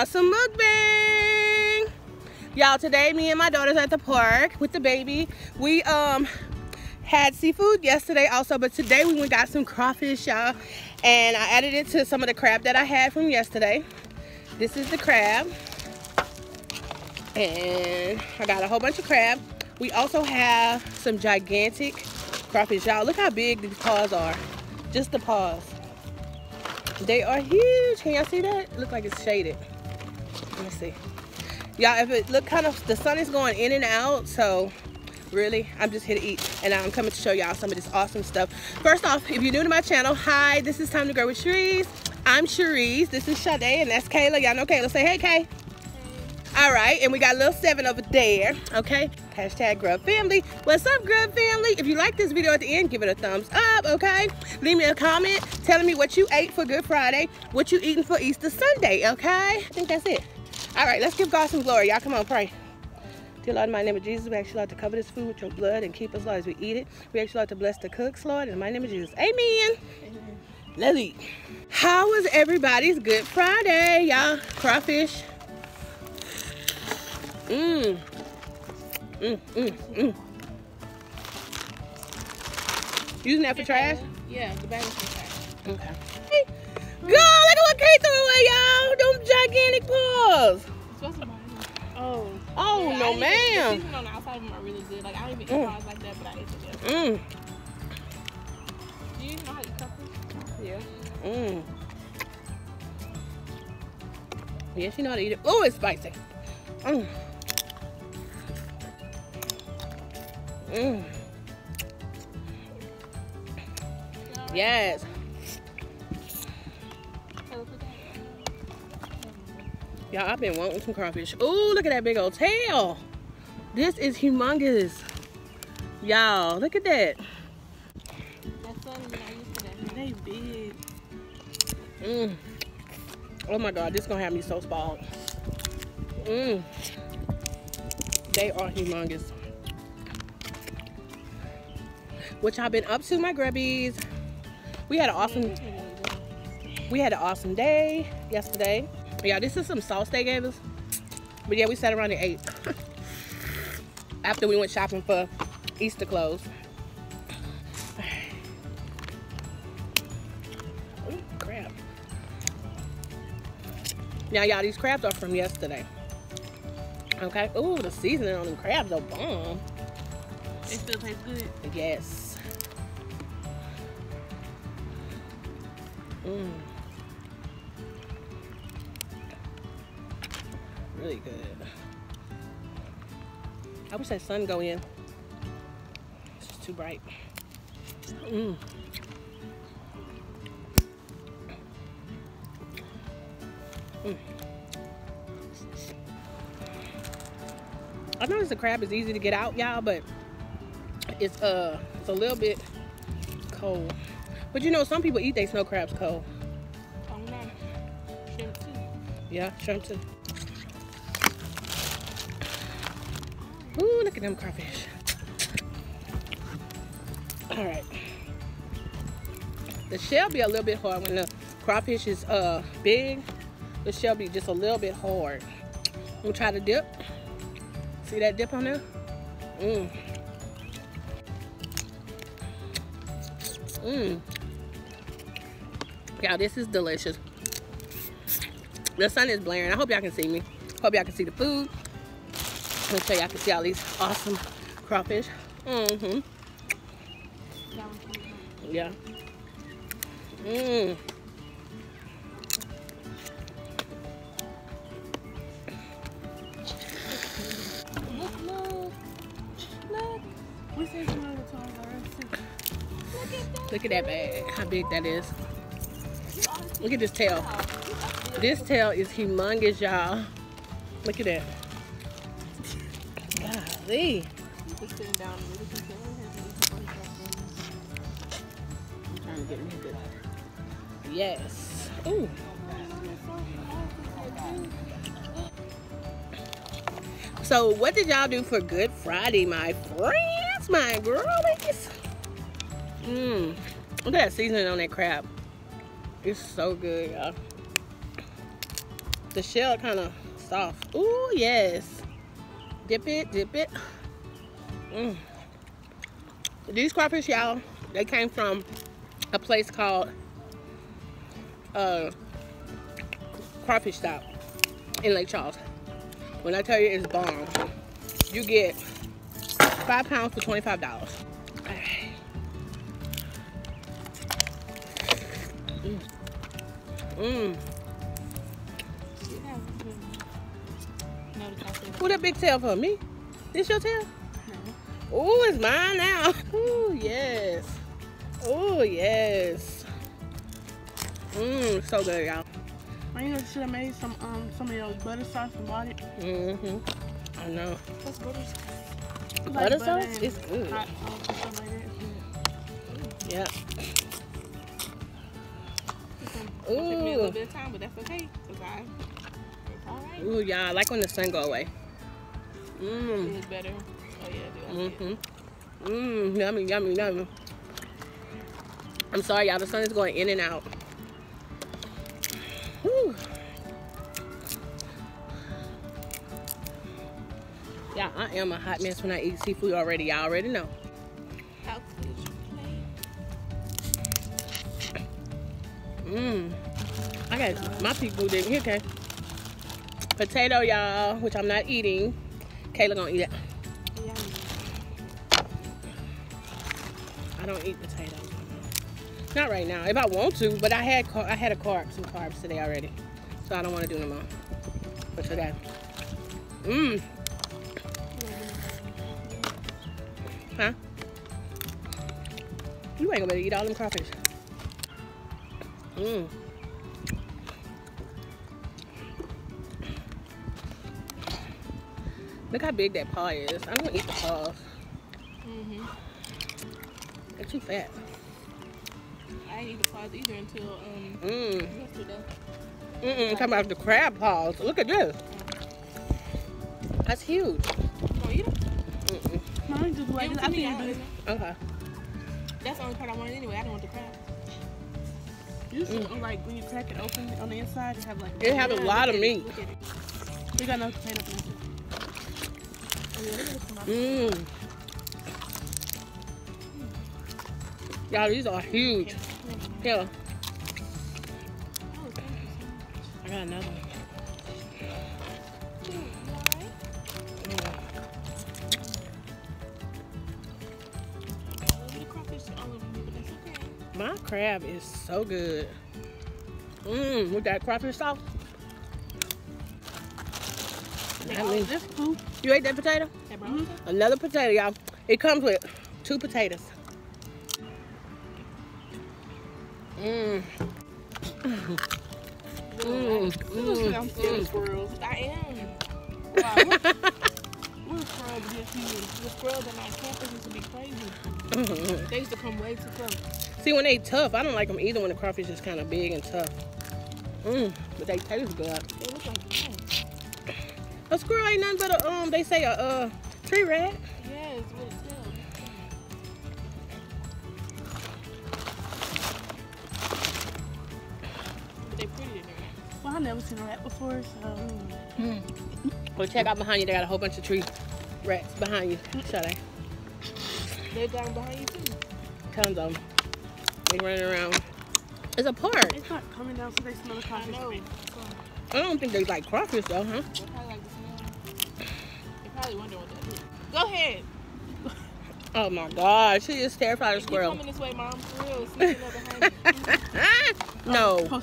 awesome mukbang. Y'all, today me and my daughter's at the park with the baby. We had seafood yesterday also, but today we got some crawfish, y'all, and I added it to some of the crab that I had from yesterday. This is the crab, and I got a whole bunch of crab. We also have some gigantic crawfish, y'all. Look how big these paws are. Just the paws. They are huge. Can y'all see that? It looks like it's shaded. Let me see. Y'all, if it look kind of, the sun is going in and out, so really, I'm just here to eat. And I'm coming to show y'all some of this awesome stuff. First off, if you're new to my channel, hi, this is Time to Grow with Cherice. I'm Cherice. This is Sade, and that's Kayla. Y'all know Kayla. Say hey, Kay. All right, and we got little 7 over there, okay? Hashtag Grub Family. What's up, Grub Family? If you like this video at the end, give it a thumbs up, okay? Leave me a comment telling me what you ate for Good Friday, what you eating for Easter Sunday, okay? I think that's it. All right, let's give God some glory. Y'all, come on, pray. Dear Lord, in my name of Jesus, we ask you, Lord, to cover this food with your blood and keep us, Lord, as we eat it. We ask you, Lord, to bless the cooks, Lord, in my name of Jesus. Amen. Amen. Let's eat. How was everybody's Good Friday, y'all? Crawfish. Using that for trash? Yeah, the bag is for trash. Okay. Hey, girl, look at what Kate threw away, y'all. Them gigantic paws. Oh. Oh, yeah, no, ma'am. The seasoning on the outside of them are really good. Like, I don't even eat paws like that, but I ate them. Do you know how to eat crawfish? Yeah. Yes, you know how to eat it. Oh, it's spicy. Yes. Y'all, I've been wanting some crawfish. Ooh, look at that big old tail. This is humongous. Y'all, look at that. That's something that I used to that. They big. Oh my God, this is gonna have me so spoiled. They are humongous. What y'all been up to, my grubbies? We had an awesome day yesterday. Yeah, this is some sauce they gave us. But yeah, we sat around and ate after we went shopping for Easter clothes. Ooh, crab. Now, y'all, these crabs are from yesterday. Okay. Ooh, the seasoning on them crabs are bomb. They still taste good? Yes. Really good. I wish that sun go in. It's just too bright. I noticed the crab is easy to get out, y'all, but it's a little bit cold. But you know, some people eat their snow crabs cold. Oh no. Shrimp too. Yeah, shrimp too. Ooh, look at them crawfish. All right. The shell be a little bit hard when the crawfish is big. The shell be just a little bit hard. I'm gonna try to dip. See that dip on there? Y'all, this is delicious. The sun is blaring. I hope y'all can see me. Hope y'all can see the food. Let me show y'all can see all these awesome crawfish. Yeah. Look at that bag. How big that is. Look at this tail. This tail is humongous, y'all. Look at that. Golly. I'm trying to get me good. Yes. Ooh. So what did y'all do for Good Friday, my friends, my girlies? Look at that seasoning on that crab. It's so good, y'all. The shell kind of soft. Ooh, yes. Dip it, dip it. These crawfish, y'all, they came from a place called Crawfish Stop in Lake Charles. When I tell you it's bomb, you get 5 pounds for $25. Who that big tail for? Me? This your tail? No. Ooh, it's mine now. Ooh, yes. Ooh, yes. So good, y'all. I know you should have made some of your butter sauce and bought it. I know. What's butter sauce? Butter sauce? It's good. Hot sauce or something like that. Yeah. It took me a little bit of time, but that's okay. It's alright. Ooh, y'all, I like when the sun go away. It's better. Oh yeah, Yummy, yummy, yummy. I'm sorry, y'all. The sun is going in and out. Whew. Yeah, I am a hot mess when I eat seafood already. Y'all already know. How could you play? I got my people didn't hear, okay. Potato, y'all, which I'm not eating. Kayla gonna eat it. Yeah. I don't eat potatoes. Not right now. If I want to, but I had some carbs today already, so I don't want to do no more for today. Huh? You ain't gonna be able to eat all them crawfish. Look how big that paw is. I'm gonna eat the paws. They're too fat. I didn't eat the paws either until yesterday. Talking about the crab paws. Look at this. That's huge. You gonna eat them? Mine just like I think okay. That's the only part I wanted anyway. I don't want the crab. Usually, like when you crack it open on the inside, you have like. It has a lot of meat. Look at it. We got no potato pieces. Y'all, these are huge. Yeah. Oh, thank you so much. I got another one. My crab is so good. With that crawfish sauce. This food. You ate that potato? Another potato, y'all. It comes with 2 potatoes. I'm scared of squirrels. I am. Wow. What squirrels get you? The squirrels on our campus used to be crazy. They used to come way too close. See, when they tough, I don't like them either when the crawfish is kind of big and tough. But they taste good. They look like fun. A squirrel ain't nothing but a, they say a tree rat. Yes, what it tells. But they pretty in there. Well, I've never seen a rat before, so. Well, check out behind you. They got a whole bunch of tree rats behind you. Shut up. They're down behind you too. Tons of them. They running around. It's a park. It's not coming down, so they smell the crawfish. I know. I don't think they like crawfish though, huh? They probably like the smell. They probably wonder what that is. Go ahead. Oh my God, she is terrified of squirrels. Keep coming this way, Mom. For real. Sneaking up behind you. No.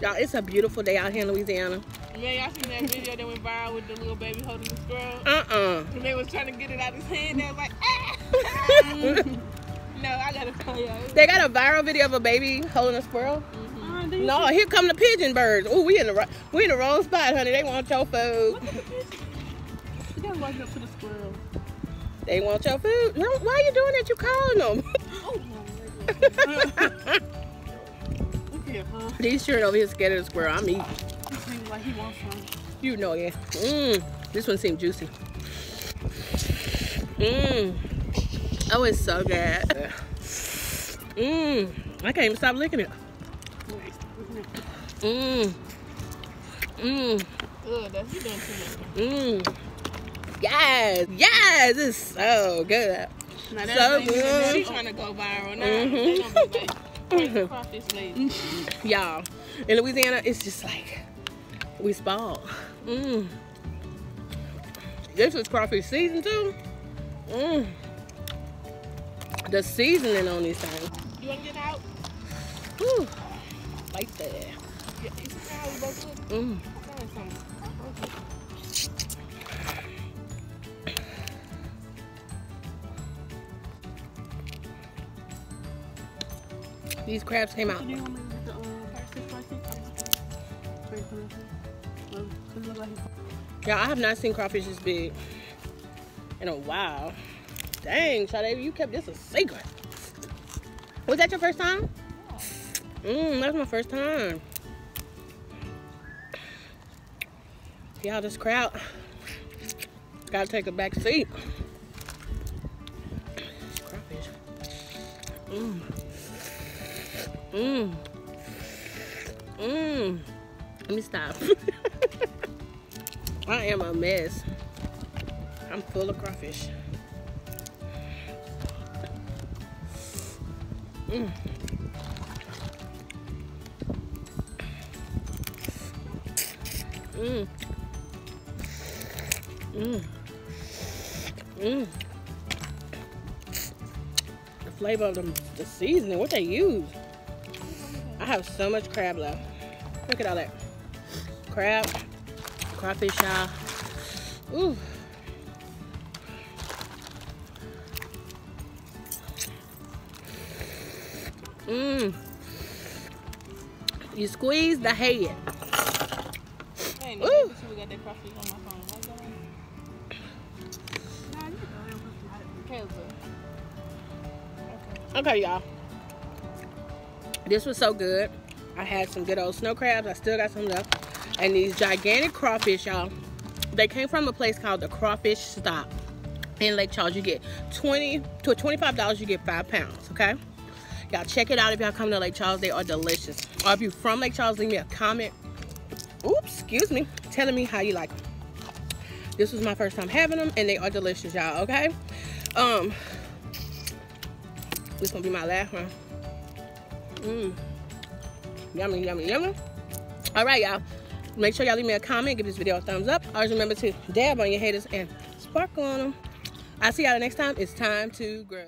Y'all, it's a beautiful day out here in Louisiana. Man, y'all seen that video that went viral with the little baby holding the squirrel? And they was trying to get it out of his hand. They was like, ah! No, I gotta tell y'all. They got a viral video of a baby holding a squirrel. No, here come the pigeon birds. Oh, we in the wrong spot, honey. They want your food. You gotta walk up to the squirrel. They want your food. No, why are you doing that? You calling them? Look here, huh? These children over here scared of the squirrel. I'm eating. He seems like he wants some. You know, yeah. This one seemed juicy. Oh, it's so good. I can't even stop licking it. Mmm. Mmm. Ugh, that's you doing too much. Mmm. Yes. Yes. It's so good. Now So good. She's trying to go viral now. They gonna be like, crazy crawfish lady. Y'all, in Louisiana, it's just like we spoiled. Mmm. This is crawfish season too. Mmm. The seasoning on these things. You want to get out? Whew. Like that. Yeah, you see how we both look? Mmm. These crabs came out. Yeah, I have not seen crawfish this big in a while. Dang, Sade, you kept this a secret. Was that your first time? That was my first time. Y'all, this crowd gotta take a back seat. Crawfish. Let me stop. I am a mess. I'm full of crawfish. The flavor of the seasoning, what they use. I have so much crab left. Look at all that. Crab, crawfish, y'all. Ooh. You squeeze the head. Hey, ooh. We got that crawfish on my phone. Okay, y'all. This was so good. I had some good old snow crabs. I still got some left. And these gigantic crawfish, y'all. They came from a place called the Crawfish Stop in Lake Charles. You get $20 to $25. You get 5 pounds. Okay. Y'all check it out if y'all come to Lake Charles. They are delicious. Or if you're from Lake Charles, leave me a comment. Oops, excuse me. Telling me how you like them. This was my first time having them, and they are delicious, y'all. Okay. This gonna be my last one. Yummy, yummy, yummy. All right, y'all. Make sure y'all leave me a comment. Give this video a thumbs up. Always remember to dab on your haters and sparkle on them. I'll see y'all next time. It's time to grub.